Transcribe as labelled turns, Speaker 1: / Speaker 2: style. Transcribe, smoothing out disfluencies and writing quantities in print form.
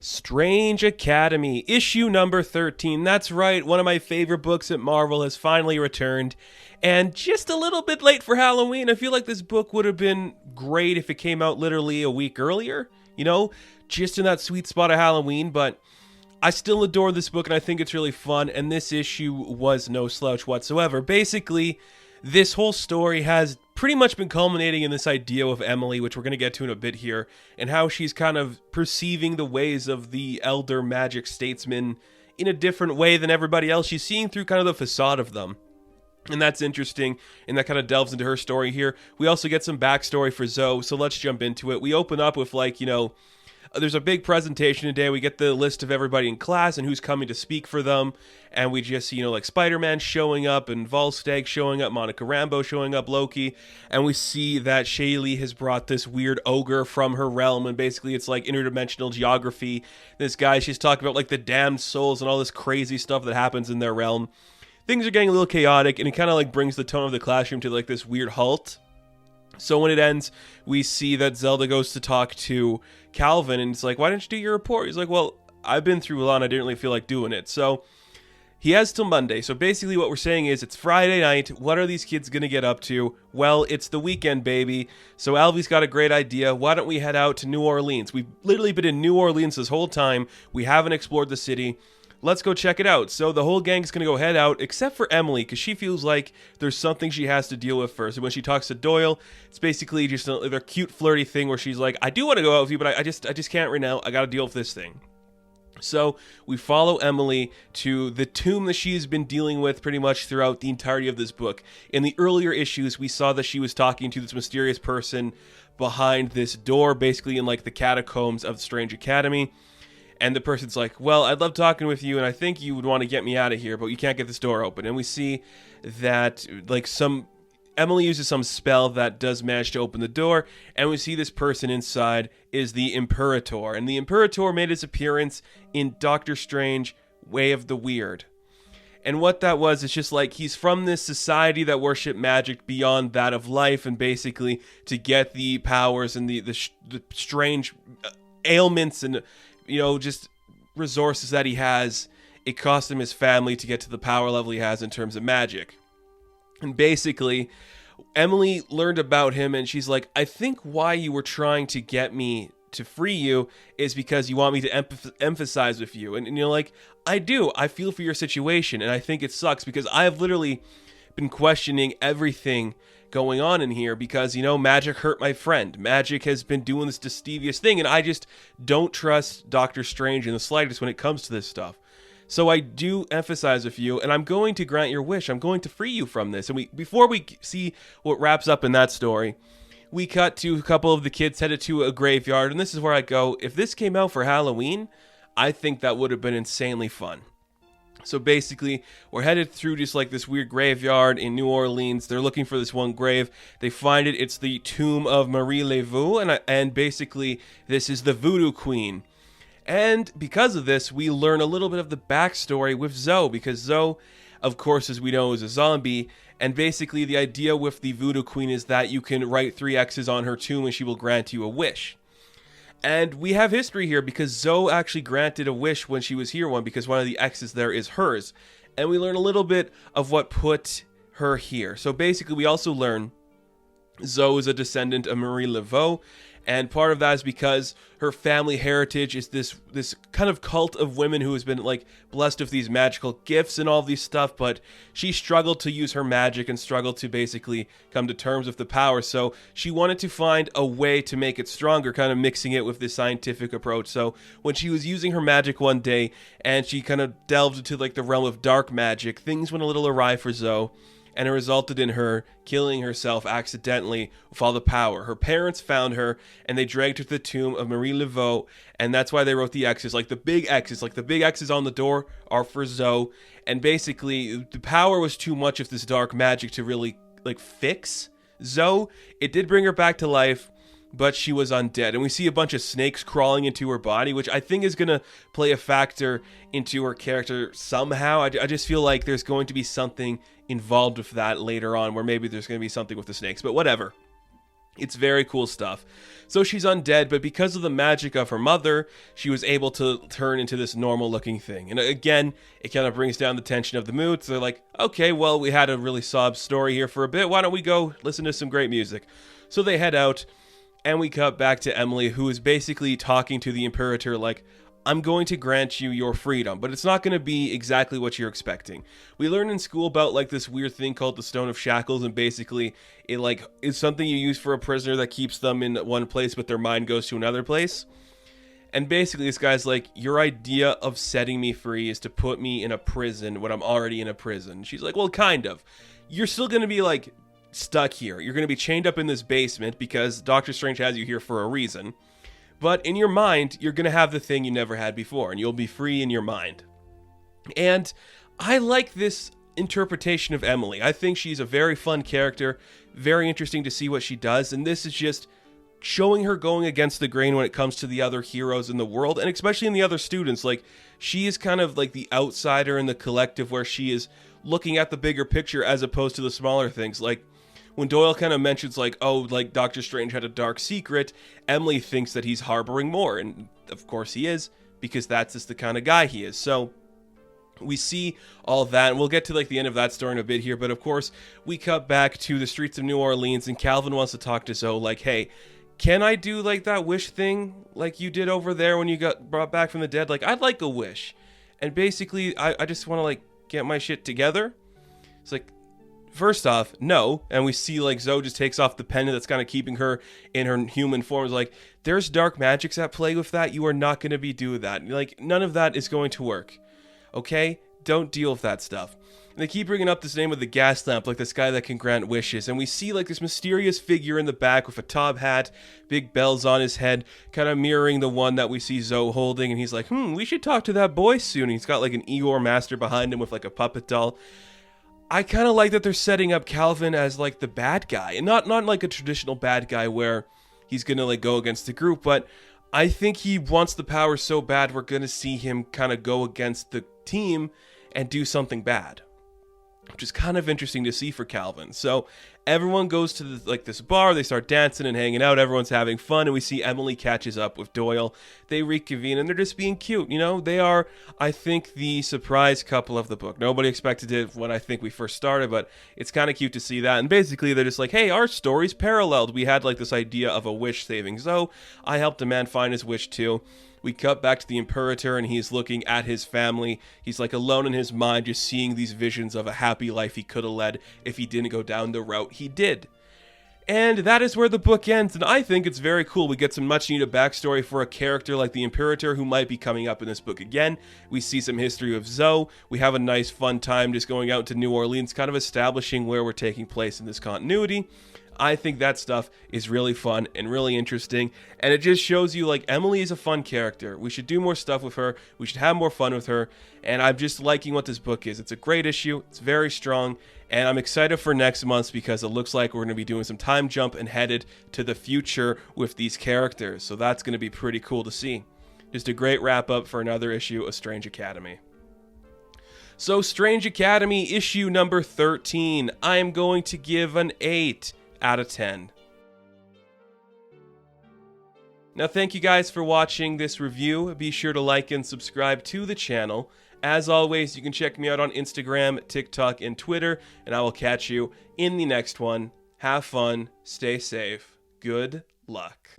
Speaker 1: Strange Academy, issue number 13. That's right, one of my favorite books at Marvel has finally returned. And just a little bit late for Halloween. I feel like this book would have been great if it came out literally a week earlier, just in that sweet spot of Halloween. But I still adore this book and I think it's really fun. And this issue was no slouch whatsoever. Basically, this whole story has pretty much been culminating in this idea of Emily, which we're going to get to in a bit here, and how she's kind of perceiving the ways of the elder magic statesmen in a different way than everybody else. She's seeing through kind of the facade of them. And that's interesting, and that kind of delves into her story here. We also get some backstory for Zoe, so let's jump into it. We open up with, there's a big presentation today. We get the list of everybody in class and who's coming to speak for them. And we just see, Spider-Man showing up and Volstagg showing up, Monica Rambeau showing up, Loki. And we see that Shaylee has brought this weird ogre from her realm. And basically it's like interdimensional geography. This guy, she's talking about the damned souls and all this crazy stuff that happens in their realm. Things are getting a little chaotic, and it kind of brings the tone of the classroom to this weird halt. So when it ends, we see that Zelda goes to talk to Calvin, and it's like, why didn't you do your report? He's like, well, I've been through a lot, and I didn't really feel like doing it. So he has till Monday. So basically what we're saying is it's Friday night. What are these kids going to get up to? Well, it's the weekend, baby. So Alvy's got a great idea. Why don't we head out to New Orleans? We've literally been in New Orleans this whole time. We haven't explored the city. Let's go check it out. So the whole gang's going to go head out, except for Emily, because she feels like there's something she has to deal with first. And when she talks to Doyle, it's basically just their cute, flirty thing where she's like, I do want to go out with you, but I just can't right now. I got to deal with this thing. So we follow Emily to the tomb that she's been dealing with pretty much throughout the entirety of this book. In the earlier issues, we saw that she was talking to this mysterious person behind this door, basically in the catacombs of the Strange Academy. And the person's like, well, I'd love talking with you, and I think you would want to get me out of here, but you can't get this door open. And we see that, Emily uses some spell that does manage to open the door, and we see this person inside is the Imperator. And the Imperator made his appearance in Doctor Strange, Way of the Weird. And what that was, it's just he's from this society that worship magic beyond that of life, and basically to get the powers and the strange ailments and just resources that he has, it cost him his family to get to the power level he has in terms of magic. And basically, Emily learned about him, and she's like, I think why you were trying to get me to free you is because you want me to emphasize with you. And you're like, I do. I feel for your situation, and I think it sucks because I have literally been questioning everything going on in here because, magic hurt my friend. Magic has been doing this devious thing, and I just don't trust Doctor Strange in the slightest when it comes to this stuff. So I do emphasize with you, and I'm going to grant your wish. I'm going to free you from this. And before we see what wraps up in that story, we cut to a couple of the kids headed to a graveyard, and this is where I go, if this came out for Halloween, I think that would have been insanely fun. So basically, we're headed through just this weird graveyard in New Orleans. They're looking for this one grave. They find it. It's the tomb of Marie Laveau, and basically, this is the Voodoo Queen. And because of this, we learn a little bit of the backstory with Zoe, because Zoe, of course, as we know, is a zombie. And basically, the idea with the Voodoo Queen is that you can write 3 X's on her tomb and she will grant you a wish. And we have history here because Zoe actually granted a wish when she was here because one of the X's there is hers. And we learn a little bit of what put her here. So basically, we also learn Zoe is a descendant of Marie Laveau. And part of that is because her family heritage is this kind of cult of women who has been blessed with these magical gifts and all these stuff, but she struggled to use her magic and struggled to basically come to terms with the power. So she wanted to find a way to make it stronger, kind of mixing it with this scientific approach. So when she was using her magic one day and she kind of delved into the realm of dark magic, things went a little awry for Zoe. And it resulted in her killing herself accidentally with all the power. Her parents found her, and they dragged her to the tomb of Marie Laveau, and that's why they wrote the X's, the big X's. The big X's on the door are for Zoe, and basically, the power was too much of this dark magic to really, fix Zoe. It did bring her back to life, but she was undead. And we see a bunch of snakes crawling into her body, which I think is going to play a factor into her character somehow. I just feel like there's going to be something involved with that later on, where maybe there's going to be something with the snakes, but whatever. It's very cool stuff. So she's undead, but because of the magic of her mother, she was able to turn into this normal looking thing. And again, it kind of brings down the tension of the mood. So they're like, okay, well, we had a really sob story here for a bit. Why don't we go listen to some great music? So they head out, and we cut back to Emily, who is basically talking to the Imperator like, I'm going to grant you your freedom, but it's not going to be exactly what you're expecting. We learned in school about like this weird thing called the Stone of Shackles, and basically it like is something you use for a prisoner that keeps them in one place, but their mind goes to another place. And basically this guy's like, your idea of setting me free is to put me in a prison when I'm already in a prison. She's like, well, kind of. You're still going to be like stuck here. You're going to be chained up in this basement because Doctor Strange has you here for a reason. But in your mind, you're going to have the thing you never had before, and you'll be free in your mind. And I like this interpretation of Emily. I think she's a very fun character, very interesting to see what she does, and this is just showing her going against the grain when it comes to the other heroes in the world, and especially in the other students. Like, she is kind of like the outsider in the collective where she is looking at the bigger picture as opposed to the smaller things. Like, when Doyle kind of mentions like, oh, like Doctor Strange had a dark secret, Emily thinks that he's harboring more. And of course he is, because that's just the kind of guy he is. So we see all of that, and we'll get to like the end of that story in a bit here. But of course, we cut back to the streets of New Orleans, and Calvin wants to talk to Zoe like, hey, can I do like that wish thing like you did over there when you got brought back from the dead? Like, I'd like a wish. And basically, I just want to like get my shit together. It's like, first off, no. And we see like Zoe just takes off the pendant that's kind of keeping her in her human form. It's like, there's dark magics at play with that. You are not going to be doing that. Like, none of that is going to work. Okay? Don't deal with that stuff. And they keep bringing up this name of the gas lamp, like this guy that can grant wishes. And we see like this mysterious figure in the back with a top hat, big bells on his head, kind of mirroring the one that we see Zoe holding. And he's like, we should talk to that boy soon. And he's got like an Igor master behind him with like a puppet doll. I kind of like that they're setting up Calvin as like the bad guy, and not like a traditional bad guy where he's gonna like go against the group, but I think he wants the power so bad we're gonna see him kind of go against the team and do something bad, which is kind of interesting to see for Calvin. So everyone goes to this bar, they start dancing and hanging out, everyone's having fun, and we see Emily catches up with Doyle. They reconvene, and they're just being cute, you know? They are, I think, the surprise couple of the book. Nobody expected it when I think we first started, but it's kind of cute to see that. And basically, they're just like, hey, our story's paralleled. We had like this idea of a wish saving Zoe. I helped a man find his wish too. We cut back to the Imperator, and he's looking at his family. He's like alone in his mind, just seeing these visions of a happy life he could have led if he didn't go down the route he did. And that is where the book ends, and I think it's very cool. We get some much needed backstory for a character like the Imperator, who might be coming up in this book again. We see some history of Zoe. We have a nice fun time just going out to New Orleans, kind of establishing where we're taking place in this continuity. I think that stuff is really fun and really interesting, and it just shows you like Emily is a fun character. We should do more stuff with her. We should have more fun with her, and I'm just liking what this book is. It's a great issue. It's very strong, and I'm excited for next month because it looks like we're going to be doing some time jump and headed to the future with these characters, so that's going to be pretty cool to see. Just a great wrap up for another issue of Strange Academy. So Strange Academy issue number 13, I am going to give an 8 out of 10. Now, thank you guys for watching this review. Be sure to like and subscribe to the channel. As always, you can check me out on Instagram, TikTok, and Twitter, and I will catch you in the next one. Have fun, stay safe, good luck.